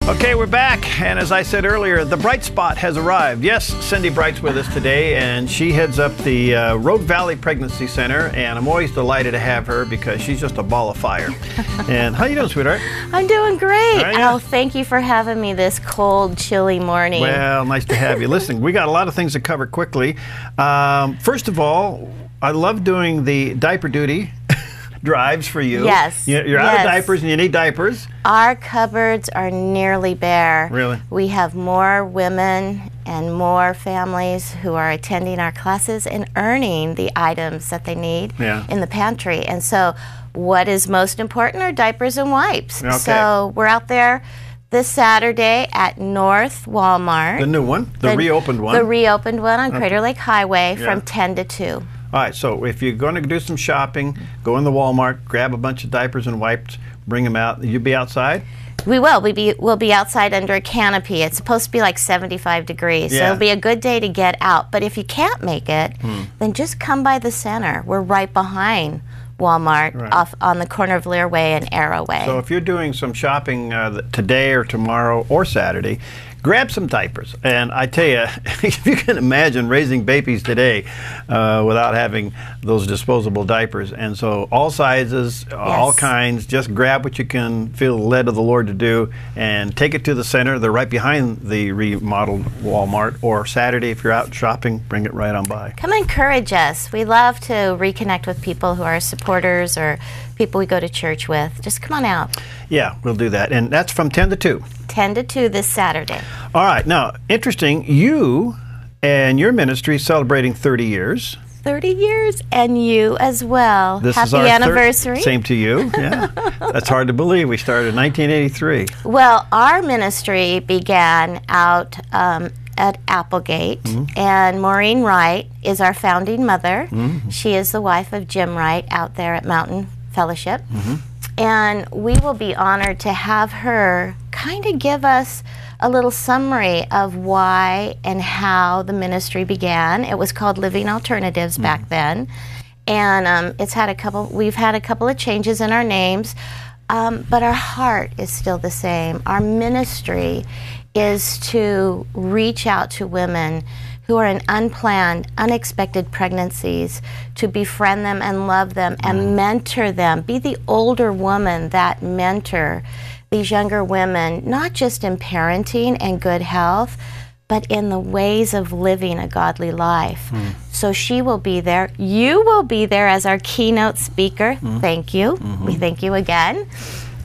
Okay, we're back, and as I said earlier, the bright spot has arrived. Yes, Cyndi Bright's with us today, and she heads up the Rogue Valley Pregnancy Center, and I'm always delighted to have her because she's just a ball of fire. And how you doing, sweetheart? I'm doing great. Yeah. Oh, thank you for having me this cold, chilly morning. Well, nice to have you. Listen, we got a lot of things to cover quickly. First of all, I love doing the diaper duty drives for you. Yes. You're out of diapers and you need diapers. Our cupboards are nearly bare. Really? We have more women and more families who are attending our classes and earning the items that they need in the pantry. And so what is most important are diapers and wipes. Okay. So we're out there this Saturday at North Walmart. The new one, the reopened one. The reopened one on Crater Lake Highway from 10 to 2. All right, so if you're going to do some shopping, go in the Walmart, grab a bunch of diapers and wipes, bring them out. You'll be outside? We will. We'll be outside under a canopy. It's supposed to be like 75 degrees, so it'll be a good day to get out. But if you can't make it, then just come by the center. We're right behind Walmart off on the corner of Learway and Arrowway. So if you're doing some shopping today or tomorrow or Saturday, grab some diapers. And I tell you, if you can imagine raising babies today without having those disposable diapers. And so all sizes, all kinds, just grab what you can feel led of the Lord to do and take it to the center. They're right behind the remodeled Walmart. Or Saturday, if you're out shopping, bring it right on by. Come encourage us. We love to reconnect with people who are supporters or people we go to church with. Just come on out. Yeah, we'll do that. And that's from 10 to 2. 10 to 2 this Saturday. All right. Now, interesting, you and your ministry is celebrating 30 years. 30 years, and you as well. This Happy is our anniversary. Same to you. Yeah. That's hard to believe. We started in 1983. Well, our ministry began out at Applegate, and Maureen Wright is our founding mother. She is the wife of Jim Wright out there at Mountain Fellowship. And we will be honored to have her kind of give us a little summary of why and how the ministry began. It was called Living Alternatives back then. And we've had a couple of changes in our names, but our heart is still the same. Our ministry is to reach out to women who are in unplanned, unexpected pregnancies, to befriend them and love them and mentor them. Be the older woman that mentor these younger women, not just in parenting and good health, but in the ways of living a godly life. So she will be there. You will be there as our keynote speaker. Thank you. We thank you again.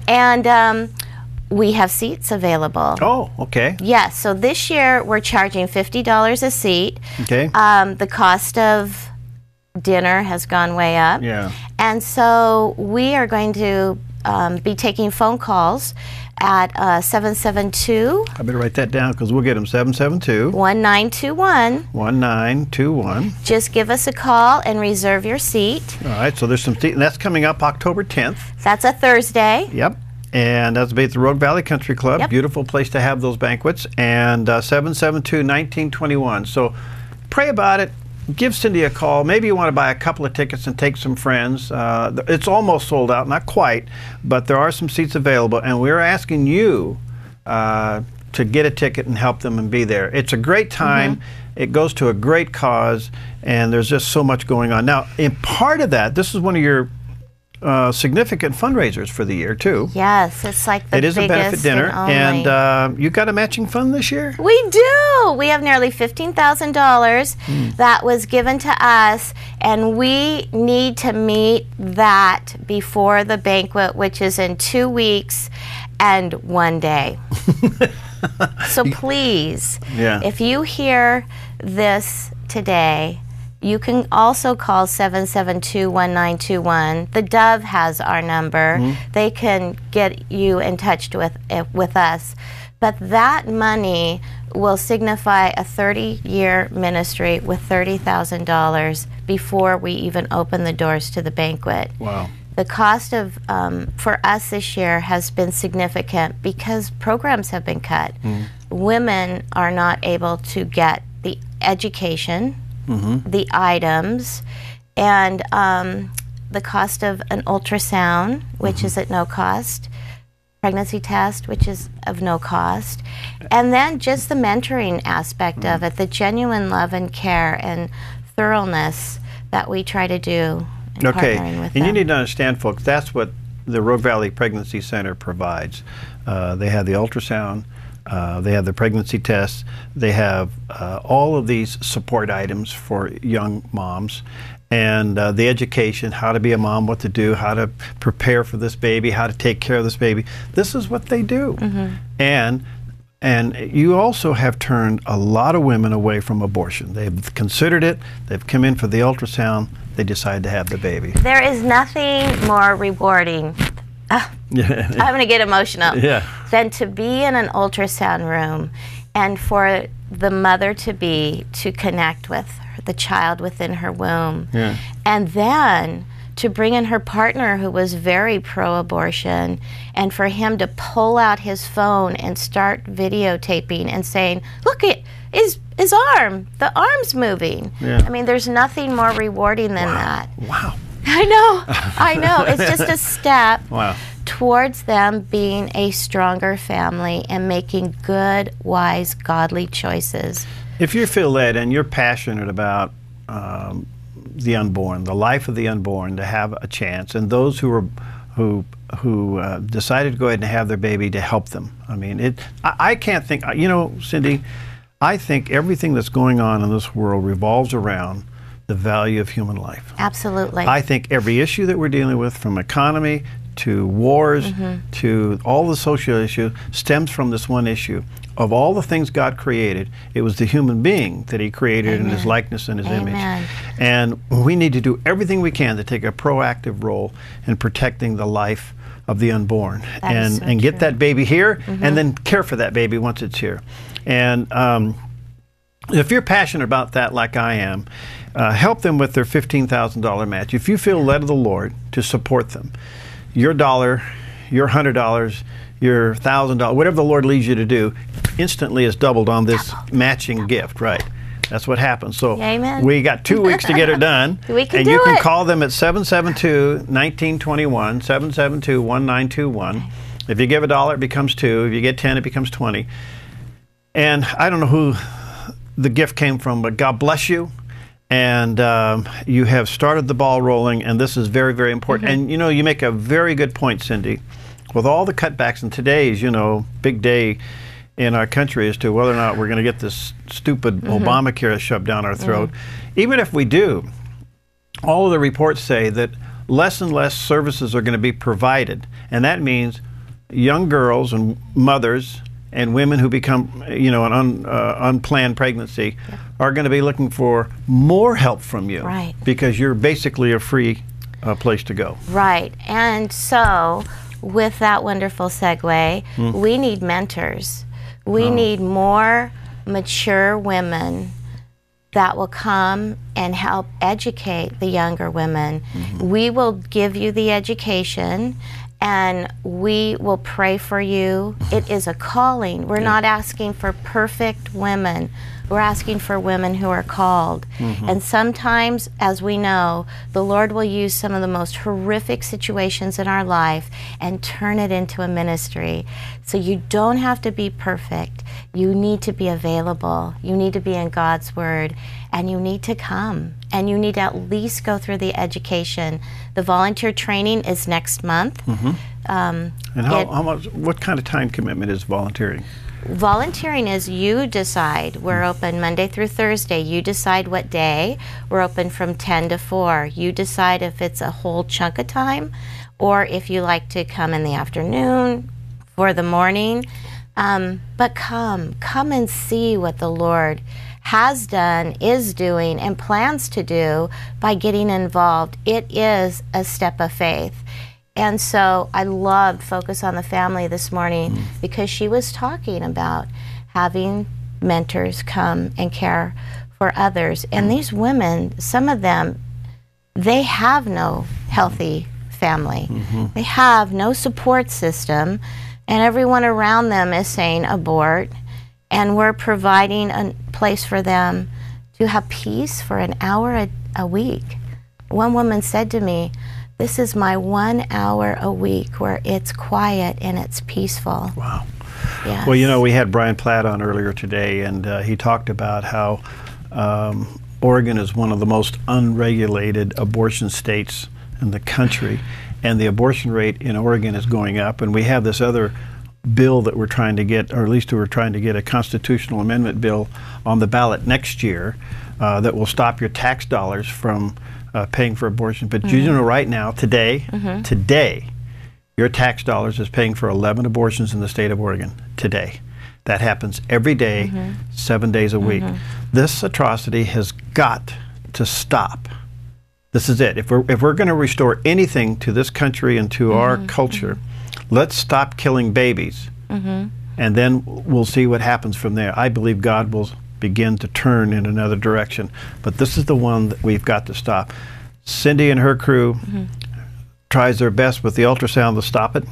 And we have seats available. Oh, okay. Yes, so this year we're charging $50 a seat. Okay. The cost of dinner has gone way up. Yeah. And so we are going to be taking phone calls at 772. I better write that down because we'll get them. 772 1921. 1921. Just give us a call and reserve your seat. All right, so there's some seats, and that's coming up October 10th. That's a Thursday. Yep. And that's at the Rogue Valley Country Club. Beautiful place to have those banquets. And 772-1921. So pray about it. Give Cyndi a call. Maybe you want to buy a couple of tickets and take some friends. It's almost sold out, not quite, but there are some seats available. And we're asking you to get a ticket and help them and be there. It's a great time. It goes to a great cause, and there's just so much going on. Now, in part of that, this is one of your significant fundraisers for the year too. Yes, it's like the biggest. It is a benefit dinner, and you got a matching fund this year? We do. We have nearly $15,000 that was given to us, and we need to meet that before the banquet, which is in 2 weeks and 1 day. So please, if you hear this today, you can also call 772-1921. theDove has our number. They can get you in touch with us. But that money will signify a 30-year ministry with $30,000 before we even open the doors to the banquet. Wow. The cost of for us this year has been significant because programs have been cut. Women are not able to get the education, the items, and the cost of an ultrasound, which is at no cost. pregnancy test, which is of no cost, and then just the mentoring aspect of it, the genuine love and care and thoroughness that we try to do in partnering with them. You need to understand, folks, that's what the Rogue Valley Pregnancy Center provides. They have the ultrasound, they have the pregnancy tests, they have all of these support items for young moms, and the education, how to be a mom, what to do, how to prepare for this baby, how to take care of this baby. This is what they do. And you also have turned a lot of women away from abortion. They've considered it, they've come in for the ultrasound, they decide to have the baby. There is nothing more rewarding, I'm going to get emotional, than to be in an ultrasound room and for the mother-to-be to connect with the child within her womb. And then to bring in her partner who was very pro-abortion, and for him to pull out his phone and start videotaping and saying, look, his arm, the arm's moving. I mean, there's nothing more rewarding than that. Wow. I know. It's just a step towards them being a stronger family and making good, wise, godly choices. If you feel led and you're passionate about the unborn, the life of the unborn, to have a chance, and those who decided to go ahead and have their baby, to help them. I mean, I can't think, you know, Cyndi, I think everything that's going on in this world revolves around the value of human life. Absolutely. I think every issue that we're dealing with, from economy to wars to all the social issues, stems from this one issue. Of all the things God created, it was the human being that He created in His likeness and His image. And we need to do everything we can to take a proactive role in protecting the life of the unborn, and get that baby here, and then care for that baby once it's here. And if you're passionate about that like I am, help them with their $15,000 match. If you feel led of the Lord to support them, your dollar, your $100, your $1,000, whatever the Lord leads you to do, instantly is doubled on this matching gift, right? That's what happens. So we got 2 weeks to get it done. You can call them at 772-1921, 772-1921. If you give $1, it becomes 2. If you get 10, it becomes 20. And I don't know who the gift came from, but God bless you. And you have started the ball rolling, and this is very, very important. And you know, you make a very good point, Cyndi. With all the cutbacks, and today's, you know, big day in our country as to whether or not we're going to get this stupid Obamacare shoved down our throat. Even if we do, all of the reports say that less and less services are going to be provided, and that means young girls and mothers and women who become, you know, an unplanned pregnancy are going to be looking for more help from you, because you're basically a free place to go. Right. And so, with that wonderful segue, we need mentors. We need more mature women that will come and help educate the younger women. We will give you the education, and we will pray for you. It is a calling. We're not asking for perfect women. We're asking for women who are called. And sometimes, as we know, the Lord will use some of the most horrific situations in our life and turn it into a ministry. So you don't have to be perfect. You need to be available. You need to be in God's Word. And you need to come. And you need to at least go through the education. The volunteer training is next month. And how much? What kind of time commitment is volunteering? Volunteering is you decide. We're open Monday through Thursday. You decide what day. We're open from 10 to 4. You decide if it's a whole chunk of time or if you like to come in the afternoon for the morning. But come and see what the Lord has done, is doing, and plans to do by getting involved. It is a step of faith. And so I loved Focus on the Family this morning because she was talking about having mentors come and care for others. And these women, some of them, they have no healthy family. They have no support system, and everyone around them is saying abort. And we're providing a place for them to have peace for an hour a week. One woman said to me, this is my 1 hour a week where it's quiet and it's peaceful. Wow. Yes. Well, you know, we had Brian Platt on earlier today, and he talked about how Oregon is one of the most unregulated abortion states in the country, and the abortion rate in Oregon is going up, and we have this other bill that we're trying to get, or at least we're trying to get a constitutional amendment bill on the ballot next year that will stop your tax dollars from paying for abortion. But you know, right now, today, your tax dollars is paying for 11 abortions in the state of Oregon today. That happens every day, 7 days a week. This atrocity has got to stop. This is it. If we're going to restore anything to this country and to our culture, let's stop killing babies, and then we'll see what happens from there. I believe God will begin to turn in another direction, but this is the one that we've got to stop. Cyndi and her crew tries their best with the ultrasound to stop it.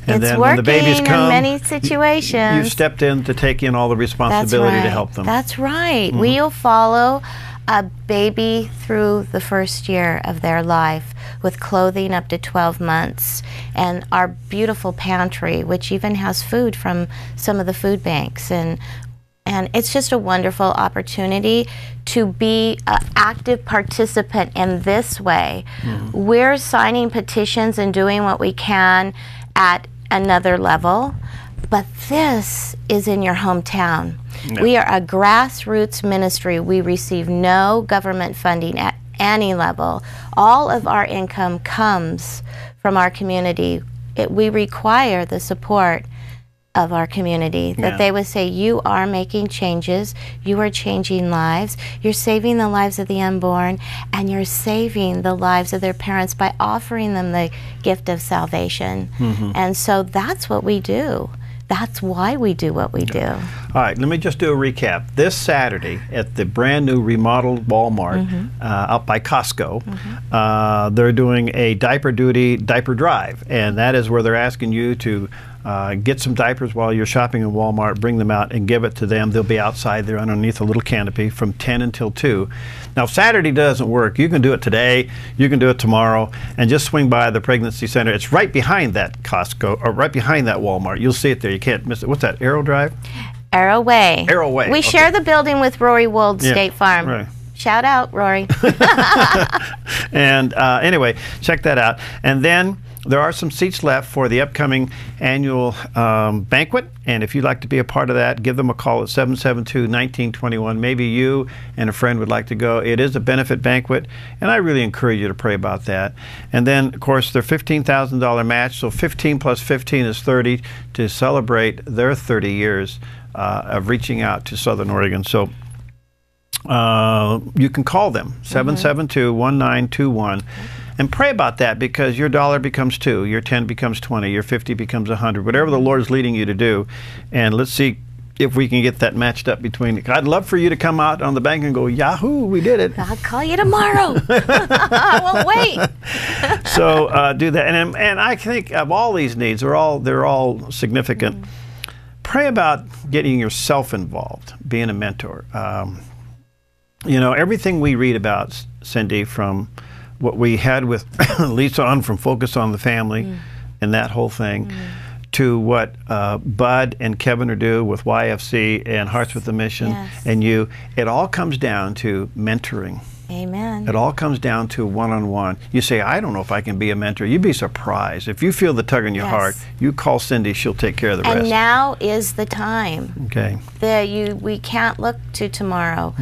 And it's then working when the babies come, in many situations. You stepped in to take in all the responsibility to help them. That's right. We'll follow a baby through the first year of their life with clothing up to 12 months, and our beautiful pantry, which even has food from some of the food banks. And it's just a wonderful opportunity to be an active participant in this way. We're signing petitions and doing what we can at another level, but this is in your hometown. We are a grassroots ministry. We receive no government funding at any level. All of our income comes from our community. We require the support of our community, that they would say, you are making changes, you are changing lives, you're saving the lives of the unborn, and you're saving the lives of their parents by offering them the gift of salvation. And so that's what we do. That's why we do what we do. All right, let me just do a recap. This Saturday at the brand new remodeled Walmart out by Costco, they're doing a diaper drive, and that is where they're asking you to get some diapers while you're shopping in Walmart, bring them out and give it to them. They'll be outside there underneath a little canopy from 10 until 2. Now, if Saturday doesn't work, you can do it today, you can do it tomorrow, and just swing by the pregnancy center. It's right behind that Costco, or right behind that Walmart. You'll see it there. You can't miss it. What's that, Arrow Drive? Arrow Way. Arrow Way. We share the building with Rory Wold State Farm. Right. Shout out, Rory. And anyway, check that out. And then there are some seats left for the upcoming annual banquet, and if you'd like to be a part of that, give them a call at 772-1921. Maybe you and a friend would like to go. It is a benefit banquet, and I really encourage you to pray about that. And then, of course, their $15,000 match, so 15 plus 15 is 30, to celebrate their 30 years of reaching out to Southern Oregon. So you can call them, 772-1921. And pray about that, because your dollar becomes 2, your 10 becomes 20, your 50 becomes 100, whatever the Lord's leading you to do. And let's see if we can get that matched up between. I'd love for you to come out on the bank and go, Yahoo, we did it. I'll call you tomorrow. I won't wait. So do that. And I think of all these needs, they're all significant. Pray about getting yourself involved, being a mentor. You know, everything we read about, Cyndi, from what we had with Lisa on from Focus on the Family and that whole thing, to what Bud and Kevin are doing with YFC and Hearts with the Mission, and you, it all comes down to mentoring. Amen. It all comes down to one-on-one. You say, I don't know if I can be a mentor. You'd be surprised. If you feel the tug in your heart, you call Cyndi, she'll take care of the rest. And now is the time. Okay. We can't look to tomorrow.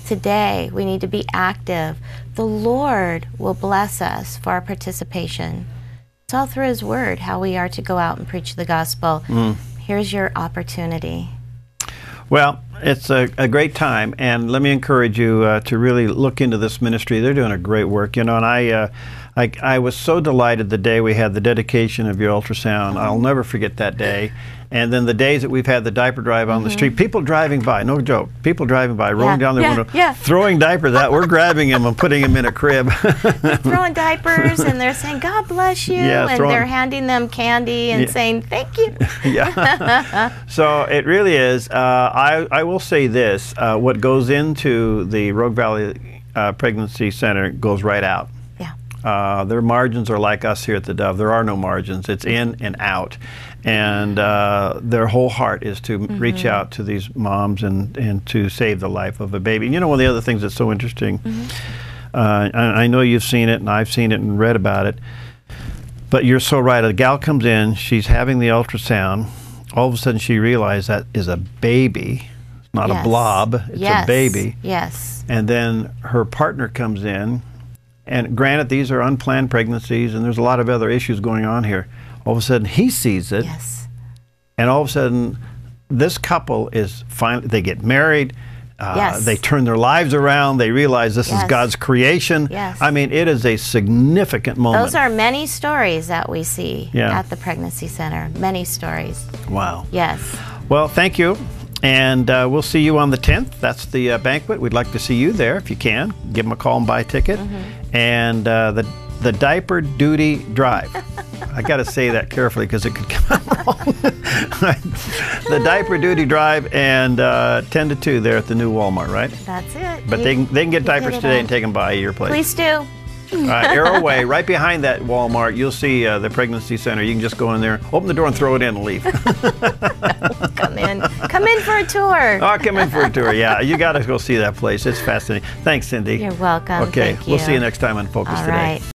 Today, we need to be active. The Lord will bless us for our participation. It's all through His Word, how we are to go out and preach the gospel. Here's your opportunity. Well, it's a great time, and let me encourage you to really look into this ministry. They're doing a great work, you know, and I was so delighted the day we had the dedication of your ultrasound. I'll never forget that day. And then the days that we've had the diaper drive on the street, people driving by, no joke, people driving by, rolling down their window, throwing diapers out. We're grabbing them and putting them in a crib. Throwing diapers, and they're saying, God bless you, and they're handing them candy and saying, thank you. So it really is. I will say this, what goes into the Rogue Valley Pregnancy Center goes right out. Their margins are like us here at the Dove. There are no margins. It's in and out. And their whole heart is to reach out to these moms and to save the life of a baby. And you know, one of the other things that's so interesting, I know you've seen it and I've seen it and read about it, but you're so right. A gal comes in, she's having the ultrasound. All of a sudden she realizes that is a baby. It's not a blob, it's a baby. Yes. And then her partner comes in, and granted, these are unplanned pregnancies and there's a lot of other issues going on here. All of a sudden he sees it. Yes. And all of a sudden this couple is finally, they get married. They turn their lives around. They realize this is God's creation. Yes. I mean, it is a significant moment. Those are many stories that we see at the pregnancy center. Many stories. Wow. Yes. Well, thank you. And we'll see you on the 10th. That's the banquet. We'd like to see you there if you can. Give them a call and buy a ticket. And the diaper duty drive. I got to say that carefully because it could come out wrong. The diaper duty drive and 10 to 2 there at the new Walmart, right? That's it. But they can get diapers today and take them by your place. Please do. All right, Arrow Way, right behind that Walmart, you'll see the pregnancy center. You can just go in there, open the door and throw it in and leave. Come in for a tour. Oh, come in for a tour, yeah. You got to go see that place. It's fascinating. Thanks, Cyndi. You're welcome. Okay, Thank you. we'll see you next time on Focus Today. All right.